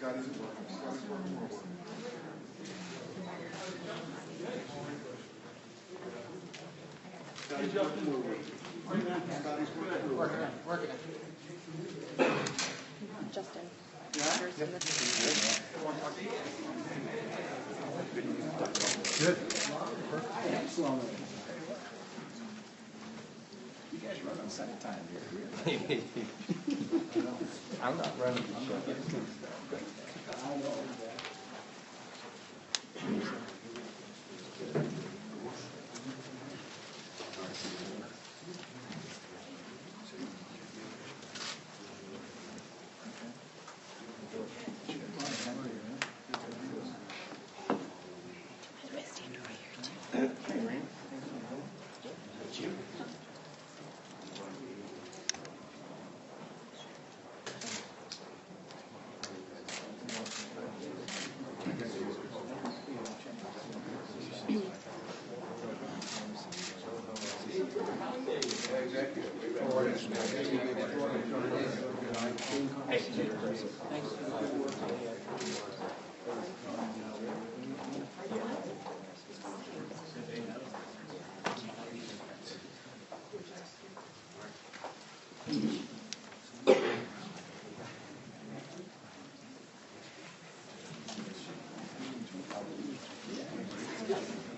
Scotty's at work. Scotty's working more work. Scotty's working more work. Scotty's working it. Justin. Yeah? Good. Excellent. You guys run on second time here. I'm not running the show. I know that.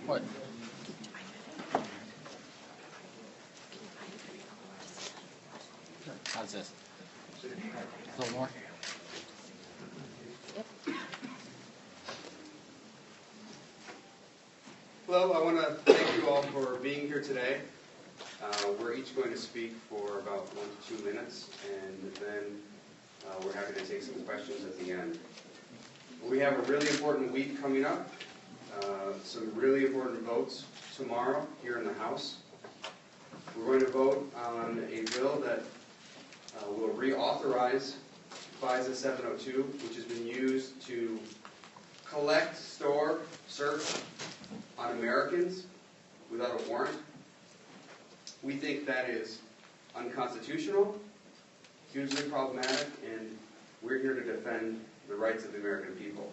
What? How's this? A little more? Yep. Hello, I want to thank you all for being here today. We're each going to speak for about 1 to 2 minutes, and then we're happy to take some questions at the end. We have a really important week coming up, some really important votes tomorrow here in the House. We're going to vote on a bill that will reauthorize FISA 702, which has been used to collect, store, search on Americans without a warrant. We think that is unconstitutional, hugely problematic, and we're here to defend the rights of the American people.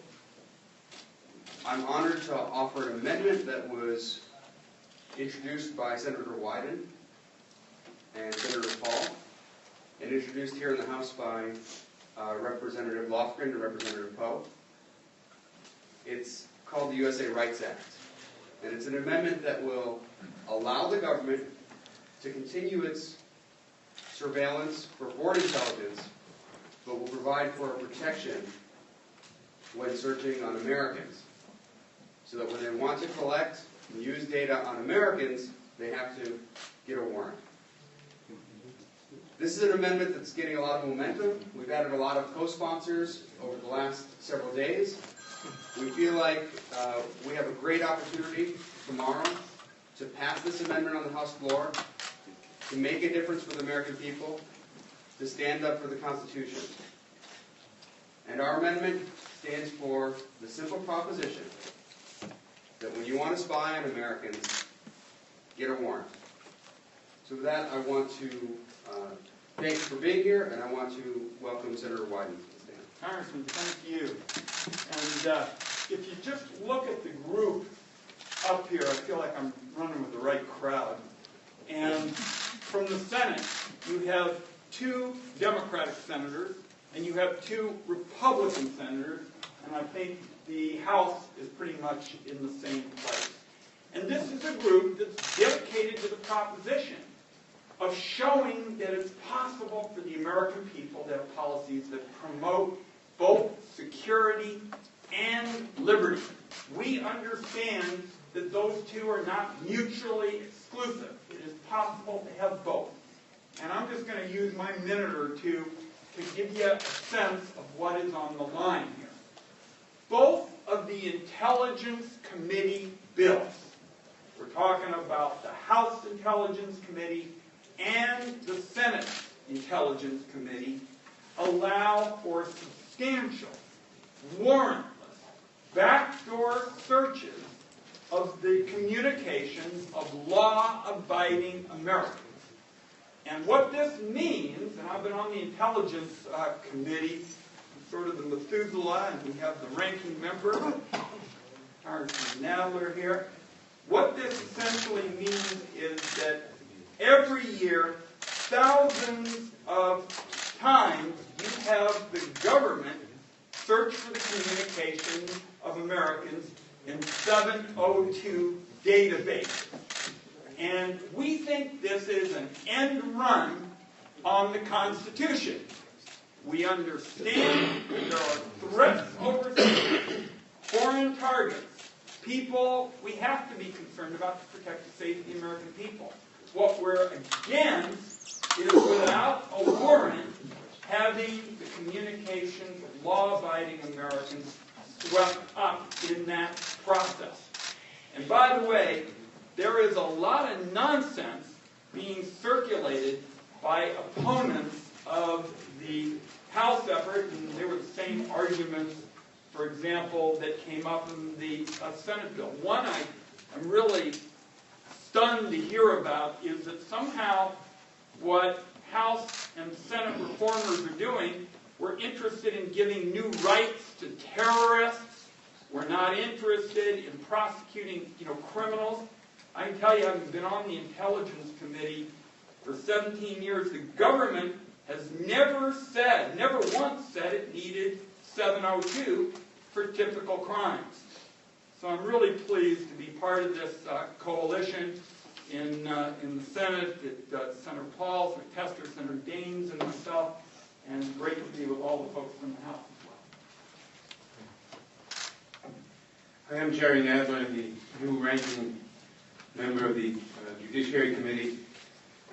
I'm honored to offer an amendment that was introduced by Senator Wyden and Senator Paul, and introduced here in the House by Representative Lofgren and Representative Poe. It's called the USA Rights Act, and it's an amendment that will allow the government to continue its surveillance for foreign intelligence, but will provide for a protection when searching on Americans, so that when they want to collect and use data on Americans, they have to get a warrant. This is an amendment that's getting a lot of momentum. We've added a lot of co-sponsors over the last several days. We feel like we have a great opportunity tomorrow to pass this amendment on the House floor, to make a difference for the American people, to stand up for the Constitution. And our amendment stands for the simple proposition that when you want to spy on Americans, get a warrant. So with that, I want to thank you for being here, and I want to welcome Senator Wyden to the stand. Congressman, thank you. And if you just look at the group up here, I feel like I'm running with the right crowd. And from the Senate, you have 2 Democratic senators, and you have 2 Republican senators, and I think the House is pretty much in the same place. And this is a group that's dedicated to the proposition of showing that it's possible for the American people to have policies that promote both security and liberty. We understand that those two are not mutually exclusive. It is possible to have both. And I'm just going to use my minute or two to give you a sense of what is on the line here. Both of the Intelligence Committee bills, we're talking about the House Intelligence Committee and the Senate Intelligence Committee, allow for substantial, warrantless, backdoor searches of the communications of law-abiding Americans. And what this means, and I've been on the Intelligence Committee sort of the Methuselah, and we have the ranking member, Congressman Nadler here. What this essentially means is that every year, thousands of times, you have the government search for the communications of Americans in 702 databases. And we think this is an end run on the Constitution. We understand there are threats overseas, foreign targets, people we have to be concerned about to protect the safety of the American people. What we're against is, without a warrant, having the communications of law-abiding Americans swept up in that process. And by the way, there is a lot of nonsense being circulated by opponents of the House effort, and they were the same arguments, for example, that came up in the Senate bill. One I'm really stunned to hear about is that somehow what House and Senate reformers are doing, we're interested in giving new rights to terrorists. We're not interested in prosecuting, criminals. I can tell you, having been on the Intelligence Committee for 17 years, the government has never once said it needed 702 for typical crimes. So I'm really pleased to be part of this coalition in the Senate. Senator Paul, Senator Tester, Senator Daines, and myself, and it's great to be with all the folks from the House as well. I am Jerry Nadler. I'm the new ranking member of the Judiciary Committee.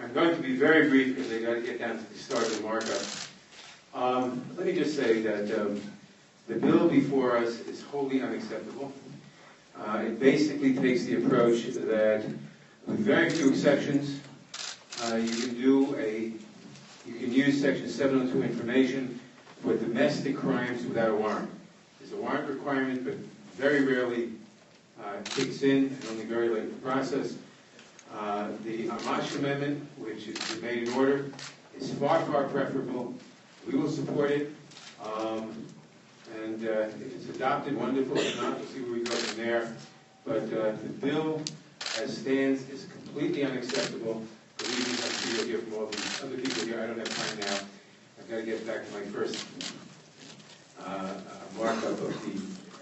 I'm going to be very brief because I got to get down to the start of the markup. Let me just say that the bill before us is wholly unacceptable. It basically takes the approach that, with very few exceptions, you can use Section 702 information for domestic crimes without a warrant. There's a warrant requirement, but very rarely kicks in, and only very late in the process. The Amash amendment, which is made in order, is far, far preferable. We will support it. And if it's adopted, wonderful. If not, we'll see where we go from there. But the bill, as stands, is completely unacceptable. Believe me, I'm sure you'll hear from all the other people here. I don't have time now. I've got to get back to my first markup of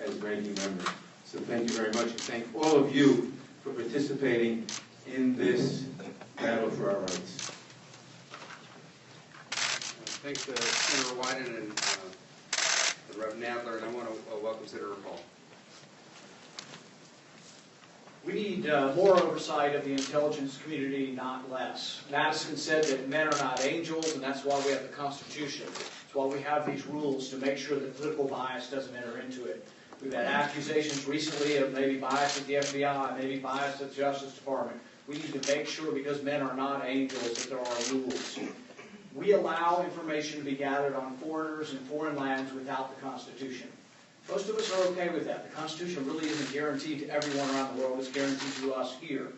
as ranking member. So thank you very much, and thank all of you for participating in this battle for our rights. Thanks to Senator Wyden and the Rev. Nadler, and I want to welcome Senator Paul. We need more oversight of the intelligence community, not less. Madison said that men are not angels, and that's why we have the Constitution. That's why we have these rules, to make sure that political bias doesn't enter into it. We've had accusations recently of maybe bias at the FBI, maybe bias at the Justice Department. We need to make sure, because men are not angels, that there are rules. We allow information to be gathered on foreigners and foreign lands without the Constitution. Most of us are okay with that. The Constitution really isn't guaranteed to everyone around the world. It's guaranteed to us here.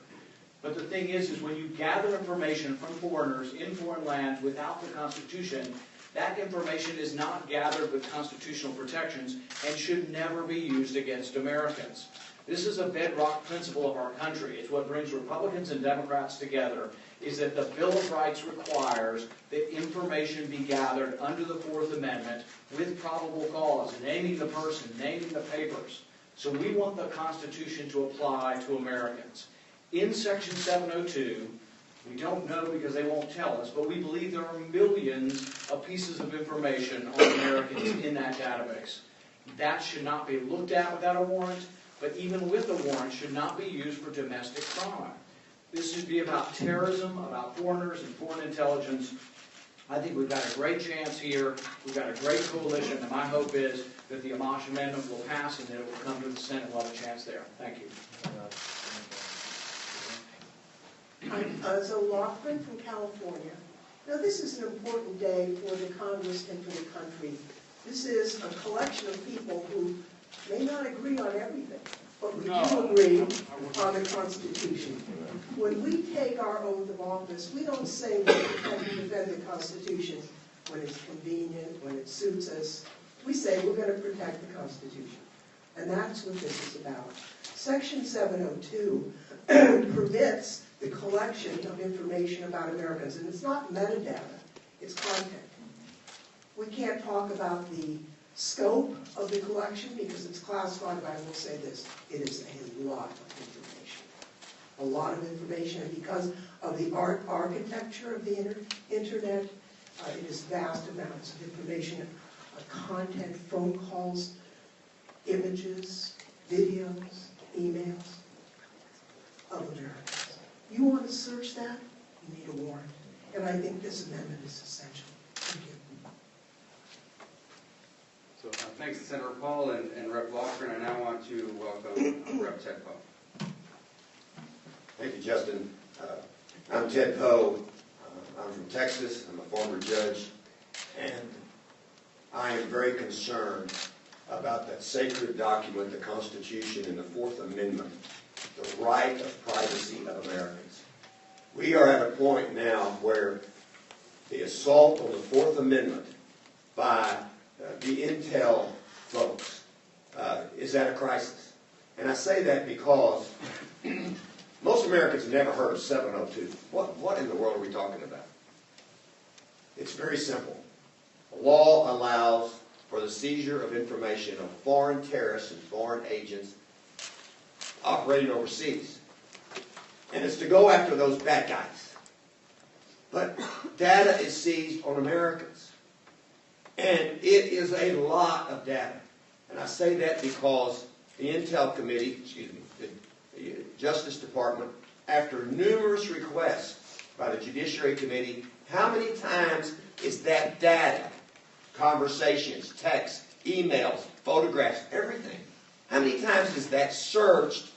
But the thing is when you gather information from foreigners in foreign lands without the Constitution, that information is not gathered with constitutional protections and should never be used against Americans. This is a bedrock principle of our country. It's what brings Republicans and Democrats together, is that the Bill of Rights requires that information be gathered under the Fourth Amendment with probable cause, naming the person, naming the papers. So we want the Constitution to apply to Americans. In Section 702, we don't know because they won't tell us, but we believe there are millions of pieces of information on Americans in that database. That should not be looked at without a warrant, but even with a warrant, should not be used for domestic crime. This should be about terrorism, about foreigners and foreign intelligence. I think we've got a great chance here. We've got a great coalition, and my hope is that the Amash Amendment will pass and that it will come to the Senate. We'll have a chance there. Thank you. I'm Zoe Loughlin from California. Now, this is an important day for the Congress and for the country. This is a collection of people who may not agree on everything, but we do agree on the Constitution. When we take our oath of office, we don't say we defend the Constitution when it's convenient, when it suits us. We say we're going to protect the Constitution. And that's what this is about. Section 702 permits the collection of information about Americans. And it's not metadata, it's content. We can't talk about the scope of the collection because it's classified, but I will say this, it is a lot of information. A lot of information, and because of the architecture of the internet, it is vast amounts of information, content, phone calls, images, videos, emails of Americans. You want to search that? You need a warrant. And I think this amendment is essential. Thank you. So thanks to Senator Paul and Rep. Lofgren. I now want to welcome Rep. Ted Poe. Thank you, Justin. I'm Ted Poe. I'm from Texas. I'm a former judge. And I am very concerned about that sacred document, the Constitution, and the Fourth Amendment, the right of privacy of Americans. We are at a point now where the assault on the Fourth Amendment by the intel folks is at a crisis. And I say that because most Americans have never heard of 702. What in the world are we talking about? It's very simple. The law allows for the seizure of information of foreign terrorists and foreign agents operating overseas. And it's to go after those bad guys. But data is seized on Americans. And it is a lot of data. And I say that because the Intel Committee, the Justice Department, after numerous requests by the Judiciary Committee, how many times is that data, conversations, texts, emails, photographs, everything, how many times is that searched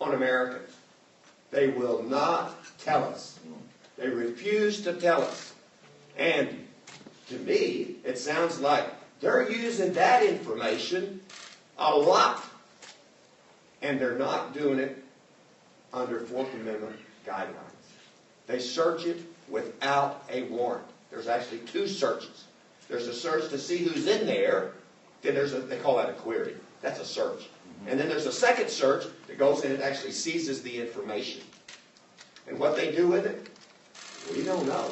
on Americans? They will not tell us. They refuse to tell us. And to me, it sounds like they're using that information a lot. And they're not doing it under Fourth Amendment guidelines. They search it without a warrant. There's actually two searches. There's a search to see who's in there. Then there's they call that a query. That's a search. And then there's a second search that goes in and actually seizes the information. And what they do with it, we don't know.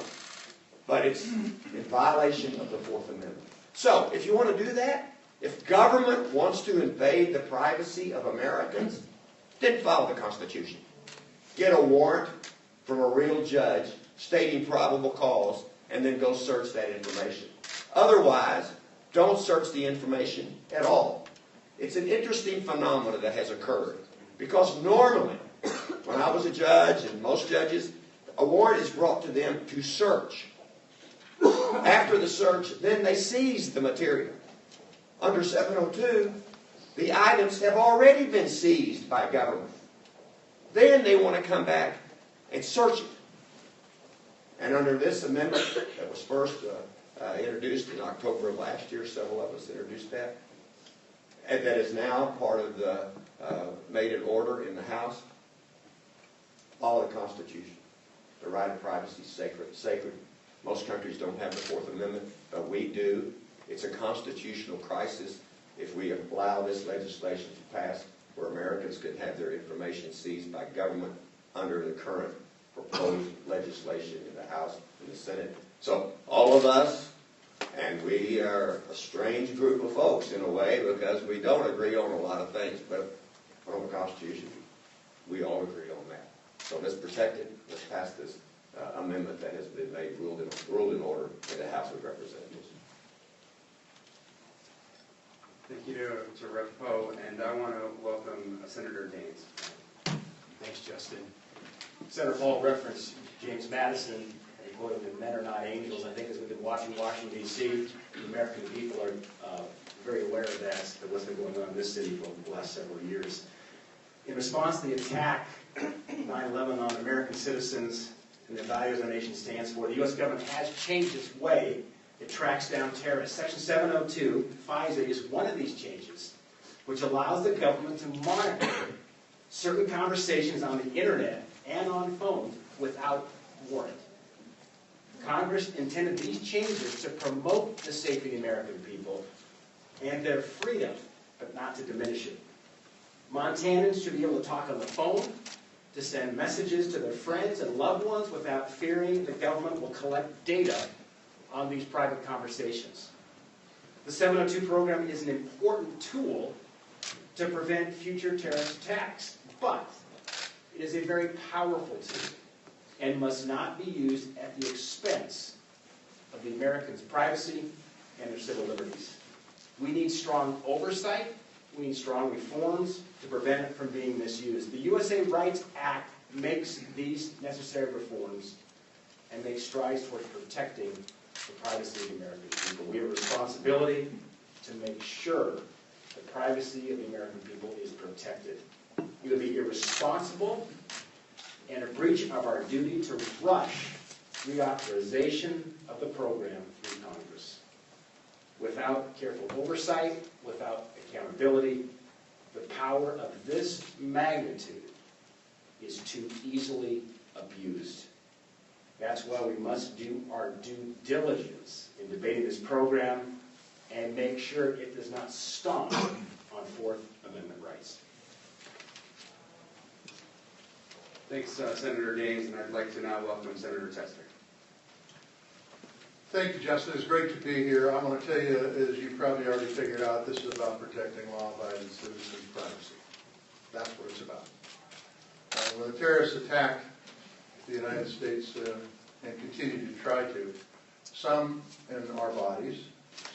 But it's in violation of the Fourth Amendment. So, if you want to do that, if government wants to invade the privacy of Americans, then follow the Constitution. Get a warrant from a real judge stating probable cause, and then go search that information. Otherwise, don't search the information at all. It's an interesting phenomenon that has occurred. Because normally, when I was a judge, and most judges, a warrant is brought to them to search. After the search, then they seize the material. Under 702, the items have already been seized by government. Then they want to come back and search it. And under this amendment that was first introduced in October of last year, several of us introduced that, and that is now part of the made an order in the House, follow the Constitution. The right of privacy is sacred. Most countries don't have the Fourth Amendment, but we do. It's a constitutional crisis if we allow this legislation to pass where Americans can have their information seized by government under the current proposed legislation in the House and the Senate. So all of us, and we are a strange group of folks in a way because we don't agree on a lot of things, but on the Constitution, we all agree on that. So let's protect it. Let's pass this amendment that has been made, ruled in order in the House of Representatives. Thank you to Rep. Poe, and I want to welcome Senator Daines. Thanks, Justin. Senator Paul referenced James Madison, and quoted that men are not angels. I think as we've been watching Washington, D.C., the American people are very aware of that, what's been going on in this city for the last several years. In response to the attack, 9/11 on American citizens and the values our nation stands for, the U.S. government has changed its way it tracks down terrorists. Section 702, FISA, is one of these changes, which allows the government to monitor certain conversations on the internet and on phones without warrant. Congress intended these changes to promote the safety of the American people and their freedom, but not to diminish it. Montanans should be able to talk on the phone, to send messages to their friends and loved ones without fearing the government will collect data on these private conversations. The 702 program is an important tool to prevent future terrorist attacks, but it is a very powerful tool and must not be used at the expense of the Americans' privacy and their civil liberties. We need strong oversight. We need strong reforms to prevent it from being misused. The USA Rights Act makes these necessary reforms and makes strides towards protecting the privacy of the American people. We have a responsibility to make sure the privacy of the American people is protected. It would be irresponsible and a breach of our duty to rush reauthorization of the program through Congress. Without careful oversight, without accountability, the power of this magnitude is too easily abused. That's why we must do our due diligence in debating this program and make sure it does not stomp on Fourth Amendment rights. Thanks, Senator Daines, and I'd like to now welcome Senator Tester. Thank you, Justin. It's great to be here. I'm going to tell you, as you probably already figured out, this is about protecting law-abiding citizens' privacy. That's what it's about. When the terrorists attack the United States and continue to try to, some in our bodies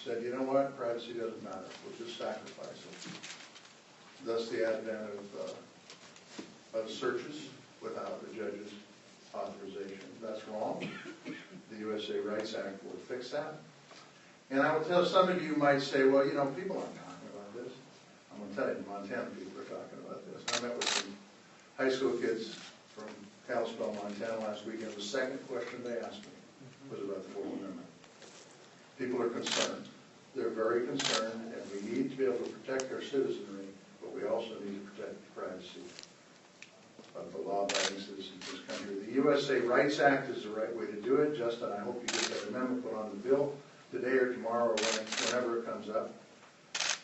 said, you know what, privacy doesn't matter. We'll just sacrifice it. Thus the advent of searches without the judge's authorization. That's wrong. The USA Rights Act will fix that. And I will tell some of you might say, well, you know, people aren't talking about this. I'm going to tell you, Montana people are talking about this. I met with some high school kids from Kalispell, Montana last weekend. The second question they asked me was about the Fourth Amendment. People are concerned. They're very concerned, and we need to be able to protect our citizenry, but we also need to protect the privacy of the law-abiding citizens of this country. The USA Rights Act is the right way to do it. Justin, I hope you get that amendment put on the bill today or tomorrow or whenever it comes up.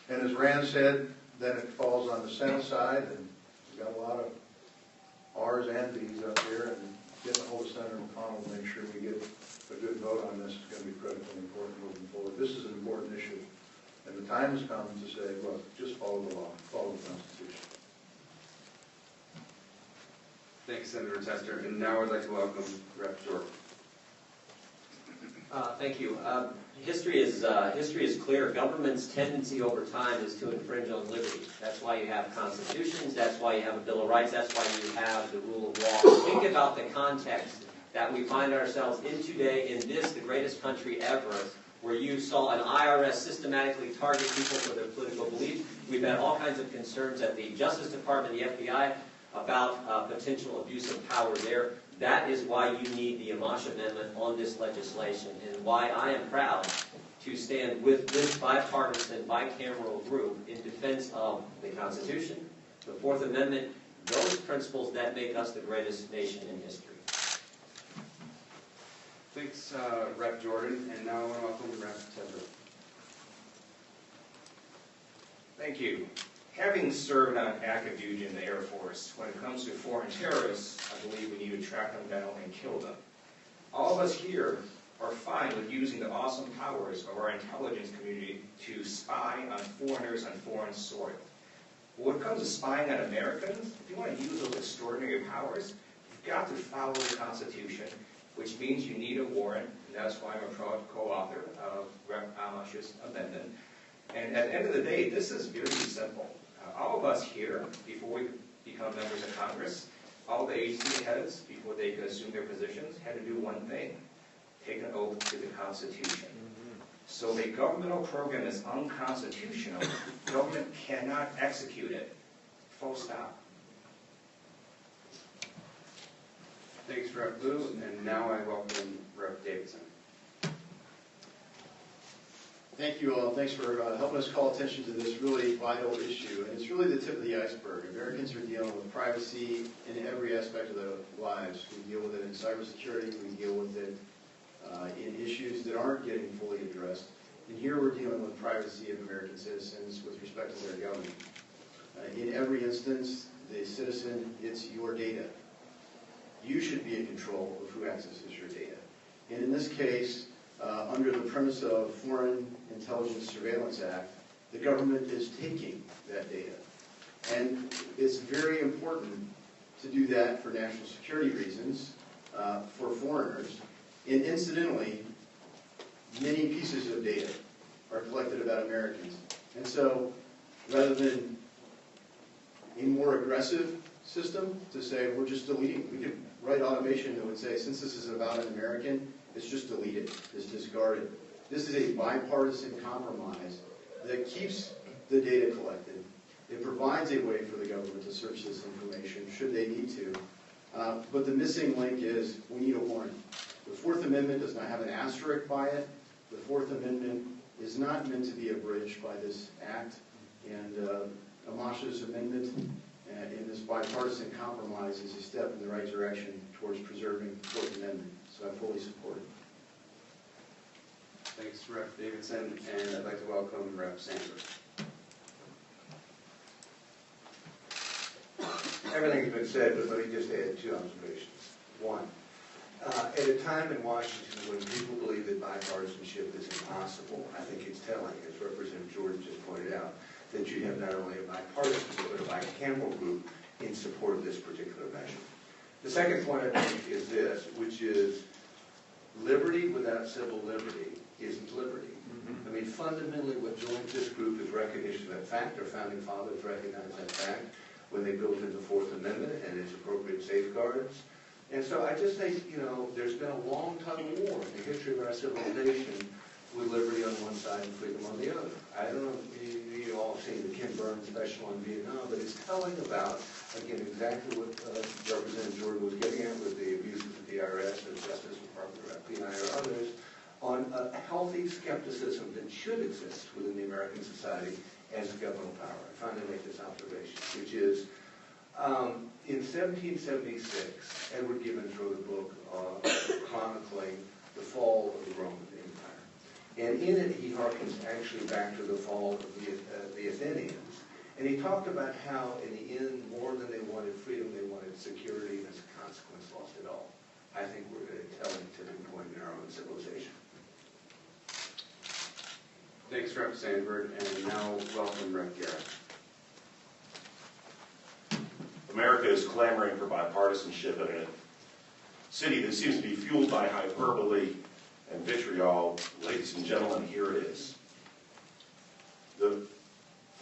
And as Rand said, then it falls on the Senate side, and we've got a lot of R's and B's up here, and getting a hold of Senator McConnell to make sure we get a good vote on this is going to be critically important moving forward. This is an important issue, and the time has come to say, look, just follow the law, follow the Constitution. Thanks, Senator Tester. And now I'd like to welcome Rep. Jordan. Thank you. History is clear. Government's tendency over time is to infringe on liberty. That's why you have constitutions. That's why you have a Bill of Rights. That's why you have the rule of law. Think about the context that we find ourselves in today in this, the greatest country ever, where you saw an IRS systematically target people for their political beliefs. We've had all kinds of concerns at the Justice Department, the FBI, about potential abuse of power there. That is why you need the Amash Amendment on this legislation, and why I am proud to stand with this bipartisan, bicameral group in defense of the Constitution, the Fourth Amendment, those principles that make us the greatest nation in history. Thanks, Rep. Jordan. And now I want to welcome Rep. Tedder. Thank you. Having served on active duty in the Air Force, when it comes to foreign terrorists, I believe we need to track them down and kill them. All of us here are fine with using the awesome powers of our intelligence community to spy on foreigners on foreign soil. But when it comes to spying on Americans, if you want to use those extraordinary powers, you've got to follow the Constitution, which means you need a warrant, and that's why I'm a proud co-author of Rep. Amash's amendment. And at the end of the day, this is very simple. All of us here, before we become members of Congress, all the agency heads, before they could assume their positions, had to do one thing: take an oath to the Constitution. So if a governmental program is unconstitutional, government cannot execute it. Full stop. Thanks, Rep. Blue. And now I welcome Rep. Davidson. Thank you all. Thanks for helping us call attention to this really vital issue. And it's really the tip of the iceberg. Americans are dealing with privacy in every aspect of their lives. We deal with it in cybersecurity. We deal with it in issues that aren't getting fully addressed. And here we're dealing with privacy of American citizens with respect to their government. In every instance, the citizen, it's your data. You should be in control of who accesses your data. And in this case, under the premise of Foreign Intelligence Surveillance Act, the government is taking that data. And it's very important to do that for national security reasons, for foreigners. And incidentally, many pieces of data are collected about Americans. And so, rather than a more aggressive system to say, we're just deleting, we could write automation that would say, since this is about an American, it's just deleted, it's discarded. This is a bipartisan compromise that keeps the data collected. It provides a way for the government to search this information, should they need to. But the missing link is, we need a warrant. The Fourth Amendment does not have an asterisk by it. The Fourth Amendment is not meant to be abridged by this act. And Amash's amendment in this bipartisan compromise is a step in the right direction towards preserving the Fourth Amendment. So I fully support it. Thanks, Rep. Davidson, and I'd like to welcome Rep. Sandberg. Everything's been said, but let me just add two observations. One, at a time in Washington when people believe that bipartisanship is impossible, I think it's telling, as Representative Jordan just pointed out, that you have not only a bipartisan but a bicameral group in support of this particular measure. The second point I think is this, which is liberty without civil liberty isn't liberty. I mean, fundamentally what joins this group is recognition of that fact. Our founding fathers recognized that fact when they built in the Fourth Amendment and its appropriate safeguards. And so I just think, you know, there's been a long tug of war in the history of our civilization with liberty on one side and freedom on the other. I don't know if you all have seen the Ken Burns special on Vietnam, but it's telling about, again, exactly what Representative Jordan was getting at with the abuses of the IRS and Justice Department or FBI or others, on a healthy skepticism that should exist within the American society as governmental power. I finally make this observation, which is, in 1776, Edward Gibbons wrote a book chronicling the fall of the Roman Empire. And in it, he harkens actually back to the fall of the Athenians. And he talked about how, in the end, more than they wanted freedom, they wanted security, and as a consequence, lost it all. I think we're at a telling tipping point in our own civilization. Thanks, Rep. Sandberg, and now welcome Rep. Garrett. America is clamoring for bipartisanship in a city that seems to be fueled by hyperbole and vitriol. Ladies and gentlemen, here it is. The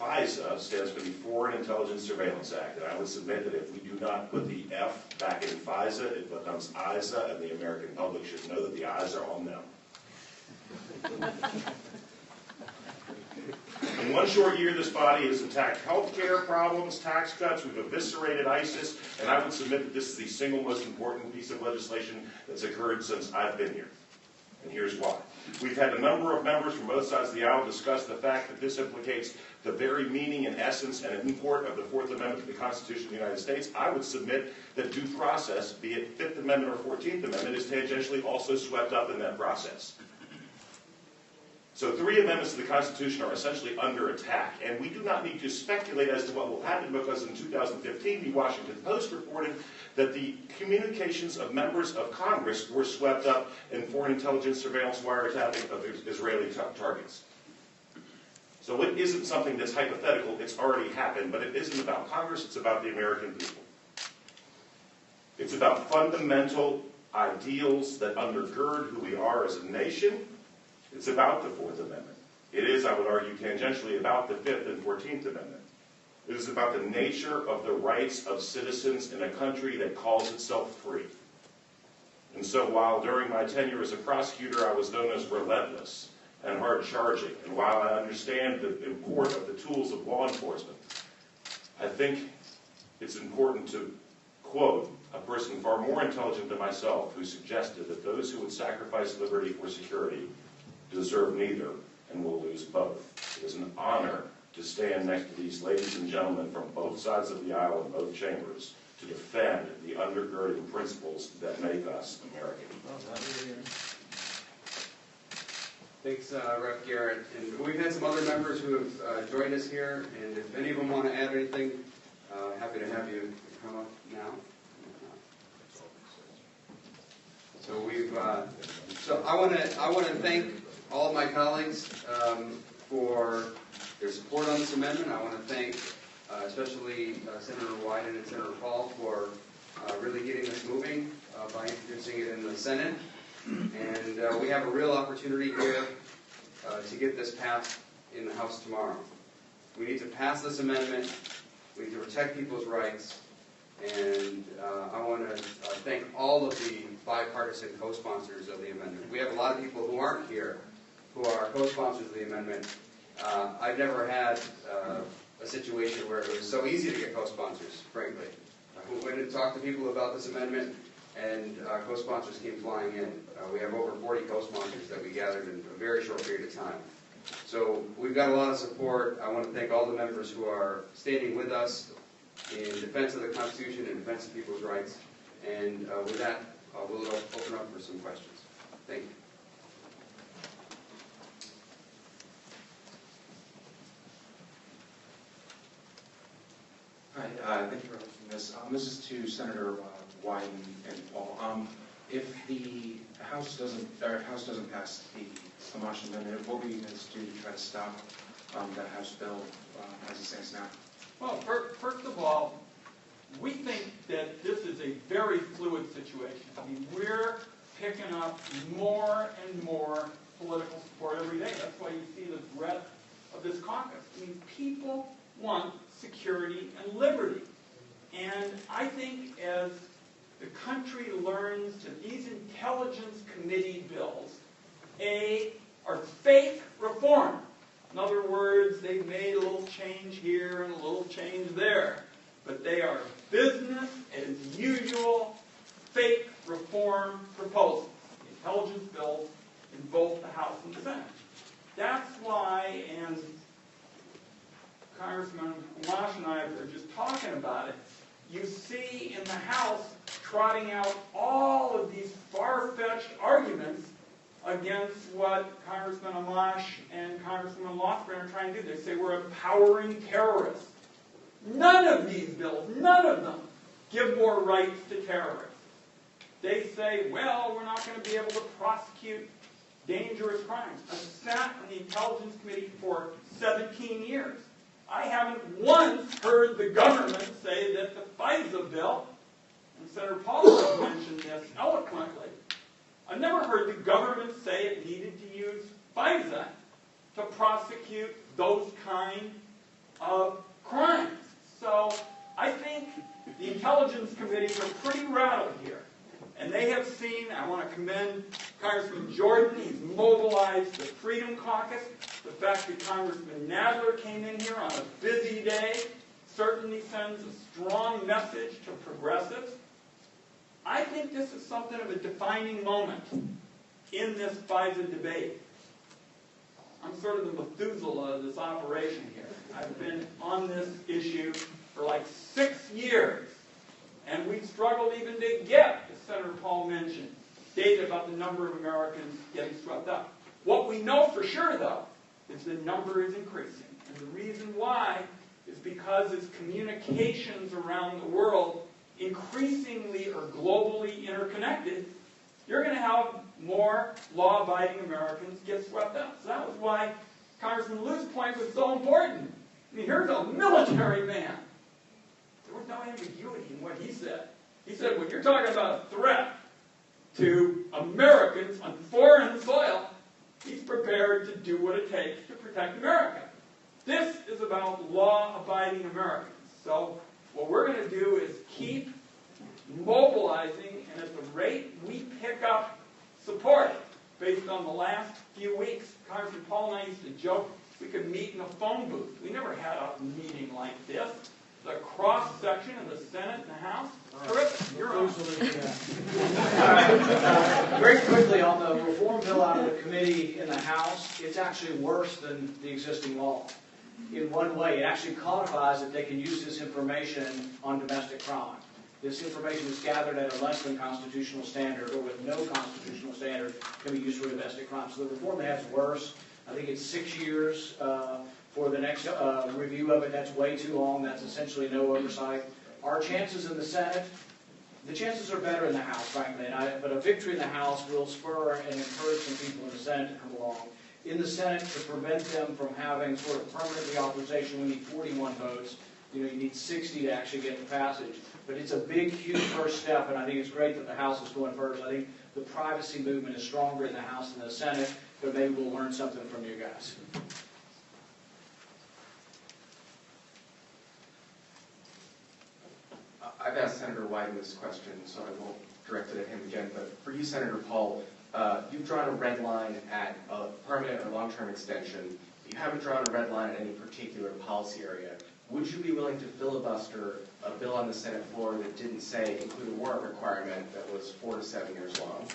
FISA stands for the Foreign Intelligence Surveillance Act, and I would submit that if we do not put the F back in FISA, it becomes ISA, and the American public should know that the eyes are on them. In one short year, this body has attacked health care problems, tax cuts, we've eviscerated ISIS, and I would submit that this is the single most important piece of legislation that's occurred since I've been here. And here's why. We've had a number of members from both sides of the aisle discuss the fact that this implicates the very meaning and essence and import of the Fourth Amendment to the Constitution of the United States. I would submit that due process, be it Fifth Amendment or 14th Amendment, is tangentially also swept up in that process. So 3 amendments to the Constitution are essentially under attack, and we do not need to speculate as to what will happen because in 2015, the Washington Post reported that the communications of members of Congress were swept up in foreign intelligence surveillance wiretapping of Israeli targets. So it isn't something that's hypothetical, it's already happened, but it isn't about Congress, it's about the American people. It's about fundamental ideals that undergird who we are as a nation. It's about the Fourth Amendment. It is, I would argue, tangentially about the Fifth and 14th Amendment. It is about the nature of the rights of citizens in a country that calls itself free. And so while during my tenure as a prosecutor I was known as relentless and hard-charging, and while I understand the import of the tools of law enforcement, I think it's important to quote a person far more intelligent than myself who suggested that those who would sacrifice liberty for security deserve neither and will lose both. It is an honor to stand next to these ladies and gentlemen from both sides of the aisle in both chambers to defend the undergirding principles that make us American. Thanks, Rep. Garrett. And we've had some other members who have joined us here, and if any of them want to add anything, happy to have you come up now. So I want to thank all of my colleagues for their support on this amendment. I want to thank especially Senator Wyden and Senator Paul for really getting this moving by introducing it in the Senate. And we have a real opportunity here to get this passed in the House tomorrow. We need to pass this amendment. We need to protect people's rights. And I want to thank all of the bipartisan co-sponsors of the amendment. We have a lot of people who aren't here who are co-sponsors of the amendment. I've never had a situation where it was so easy to get co-sponsors, frankly. We went and talked to people about this amendment, and co-sponsors came flying in. We have over 40 co-sponsors that we gathered in a very short period of time. So we've got a lot of support. I want to thank all the members who are standing with us in defense of the Constitution and defense of people's rights. And with that, we'll open up for some questions. Thank you. Hi, thank you for hosting this. This is to Senator Wyden and Paul. If the House doesn't pass the Amash amendment, what will you guys do to try to stop that House bill as it stands now? Well, first of all, we think that this is a very fluid situation. I mean, we're picking up more and more political support every day. That's why you see the breadth of this caucus. I mean, people want security and liberty. And I think as the country learns that these intelligence committee bills, are fake reform. In other words, they've made a little change here and a little change there. But they are business as usual, fake reform proposals. Intelligence bills in both the House and the Senate. That's why, and Congressman Amash and I were just talking about it, you see in the House trotting out all of these far-fetched arguments against what Congressman Amash and Congressman Lofgren are trying to do. They say we're empowering terrorists. None of these bills, none of them, give more rights to terrorists. They say, well, we're not going to be able to prosecute dangerous crimes. I've sat on the Intelligence Committee for 17 years. I haven't once heard the government say that the FISA bill, and Senator Paul has mentioned this eloquently, I've never heard the government say it needed to use FISA to prosecute those kind of crimes. So I think the Intelligence Committees are pretty rattled here. And they have seen, I want to commend Congressman Jordan, he's mobilized the Freedom Caucus. The fact that Congressman Nadler came in here on a busy day certainly sends a strong message to progressives. I think this is something of a defining moment in this FISA debate. I'm sort of the Methuselah of this operation here. I've been on this issue for like 6 years. And we've struggled even to get, as Senator Paul mentioned, data about the number of Americans getting swept up. What we know for sure, though, is the number is increasing. And the reason why is because as communications around the world increasingly are globally interconnected, you're going to have more law-abiding Americans get swept up. So that was why Congressman Liu's point was so important. I mean, here's a military man. There was no ambiguity in what he said. He said, when you're talking about a threat to Americans on foreign soil, he's prepared to do what it takes to protect America. This is about law-abiding Americans. So what we're going to do is keep mobilizing, and at the rate we pick up support, based on the last few weeks, Congressman Paul and I used to joke we could meet in a phone booth. We never had a meeting like this. The cross-section of the Senate and the House. Terrific. You're on. Very quickly, on the reform bill out of the committee in the House, it's actually worse than the existing law. In one way, it actually codifies that they can use this information on domestic crime. this information is gathered at a less than constitutional standard or with no constitutional standard can be used for domestic crime. So the reform they have is worse. I think it's 6 years for the next review of it. That's way too long. That's essentially no oversight. Our chances in the Senate, the chances are better in the House, frankly, but a victory in the House will spur and encourage some people in the Senate to come along. In the Senate, to prevent them from having sort of permanent reauthorization, we need 41 votes. You need 60 to actually get the passage. But it's a big, huge first step, and I think it's great that the House is going first. I think the privacy movement is stronger in the House than the Senate, but maybe we'll learn something from you guys. I've asked Senator Wyden this question, so I won't direct it at him again, but for you, Senator Paul, you've drawn a red line at a permanent or long-term extension. You haven't drawn a red line at any particular policy area. Would you be willing to filibuster a bill on the Senate floor that didn't say include a warrant requirement that was 4 to 7 years long?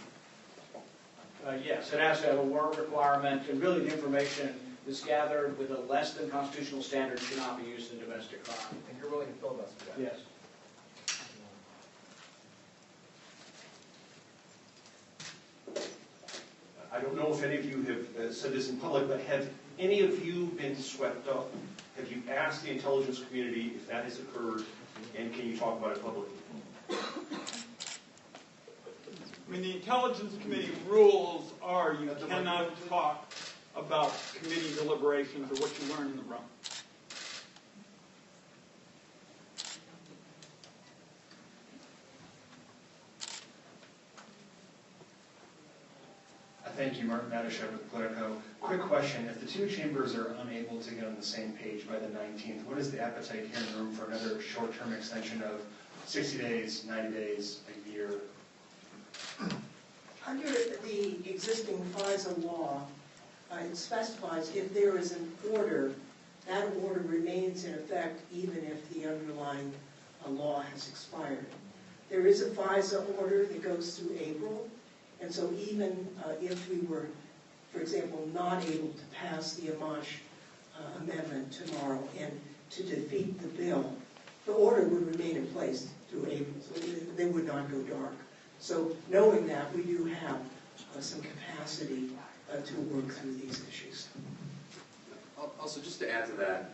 Yes, it has to have a warrant requirement, and really the information that's gathered with a less than constitutional standard should not be used in domestic crime. And you're willing to filibuster that? Yes. I don't know if any of you have said this in public, but have any of you been swept up? Have you asked the intelligence community if that has occurred, and can you talk about it publicly? I mean, the Intelligence Committee rules are you cannot talk about committee deliberations or what you learn in the room. Thank you, Mark Matishek with Politico. Quick question, if the two chambers are unable to get on the same page by the 19th, what is the appetite here in the room for another short-term extension of 60 days, 90 days, a year? Under the existing FISA law, it specifies if there is an order, that order remains in effect even if the underlying law has expired. There is a FISA order that goes through April. And so even if we were, for example, not able to pass the Amash amendment tomorrow and to defeat the bill, the order would remain in place through April. So they would not go dark. So knowing that, we do have some capacity to work through these issues. Also, just to add to that,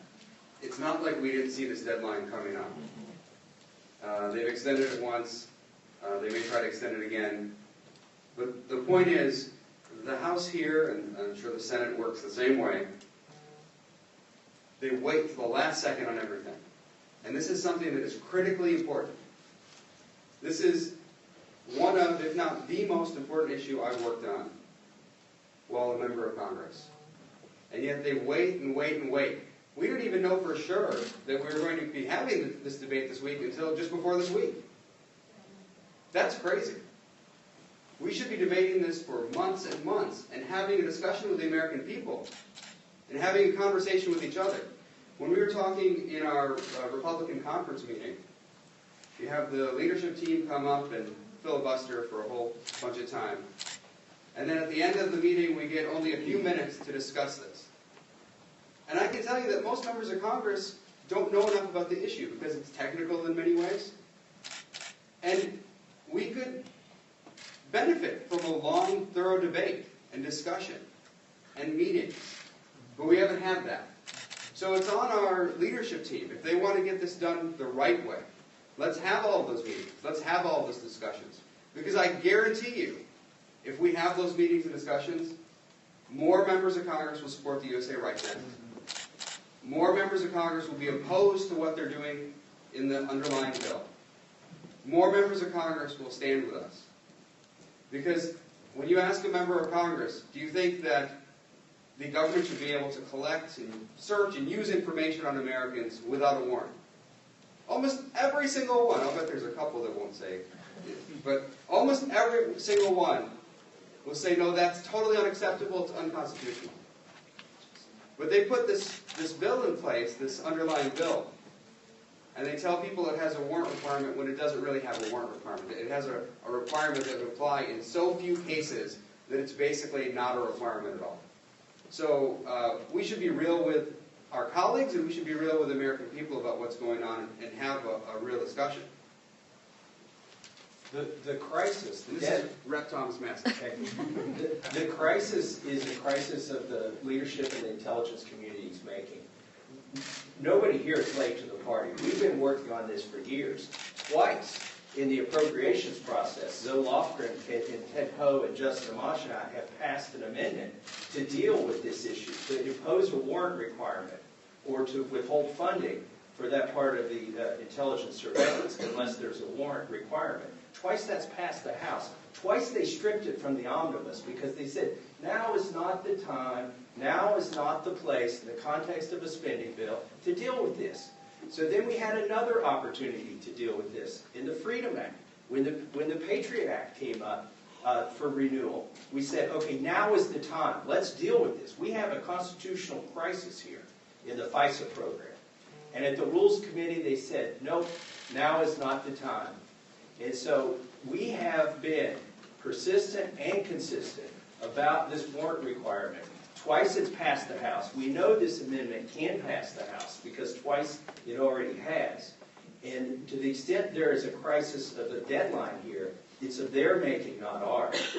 it's not like we didn't see this deadline coming up. They've extended it once. They may try to extend it again. But the point is, the House here, and I'm sure the Senate works the same way, they wait till the last second on everything. And this is something that is critically important. This is one of, if not the most important issue I've worked on while a member of Congress. And yet they wait and wait and wait. We didn't even know for sure that we were going to be having this debate this week until just before this week. That's crazy. We should be debating this for months and months and having a discussion with the American people and having a conversation with each other. When we were talking in our Republican conference meeting, you have the leadership team come up and filibuster for a whole bunch of time. And then at the end of the meeting, we get only a few minutes to discuss this. And I can tell you that most members of Congress don't know enough about the issue because it's technical in many ways. And we could benefit from a long, thorough debate and discussion and meetings. But we haven't had that. So it's on our leadership team. If they want to get this done the right way, let's have all of those meetings. Let's have all those discussions. Because I guarantee you, if we have those meetings and discussions, more members of Congress will support the USA Rights Act. More members of Congress will be opposed to what they're doing in the underlying bill. More members of Congress will stand with us. Because when you ask a member of Congress, do you think that the government should be able to collect and search and use information on Americans without a warrant? Almost every single one, I'll bet there's a couple that won't say, but almost every single one will say, no, that's totally unacceptable, it's unconstitutional. But they put this bill in place, this underlying bill, and they tell people it has a warrant requirement when it doesn't really have a warrant requirement. It has a requirement that would apply in so few cases that it's basically not a requirement at all. So we should be real with our colleagues and we should be real with the American people about what's going on and have a real discussion. The crisis, This is Rep. Thomas Masson. the crisis is the crisis of the leadership and the intelligence community is making. Nobody here is late to the party. We've been working on this for years. Twice in the appropriations process, Zoe Lofgren and Ted Poe and Justin Amash and I have passed an amendment to deal with this issue, to impose a warrant requirement or to withhold funding for that part of the intelligence surveillance unless there's a warrant requirement. Twice that's passed the House. Twice they stripped it from the omnibus because they said, now is not the time, now is not the place in the context of a spending bill to deal with this. So then we had another opportunity to deal with this in the Freedom Act. When the Patriot Act came up for renewal, we said, okay, now is the time. Let's deal with this. We have a constitutional crisis here in the FISA program. And at the Rules Committee, they said, nope, now is not the time. And so we have been persistent and consistent about this warrant requirement. Twice it's passed the House. We know this amendment can pass the House because twice it already has. And to the extent there is a crisis of a deadline here, it's of their making, not ours.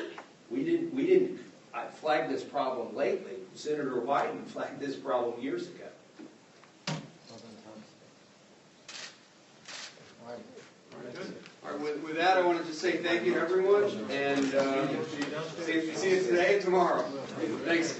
We didn't flag this problem lately. Senator Wyden flagged this problem years ago. All right, with that, I wanted to say thank you to everyone, and see you today and tomorrow. Thanks.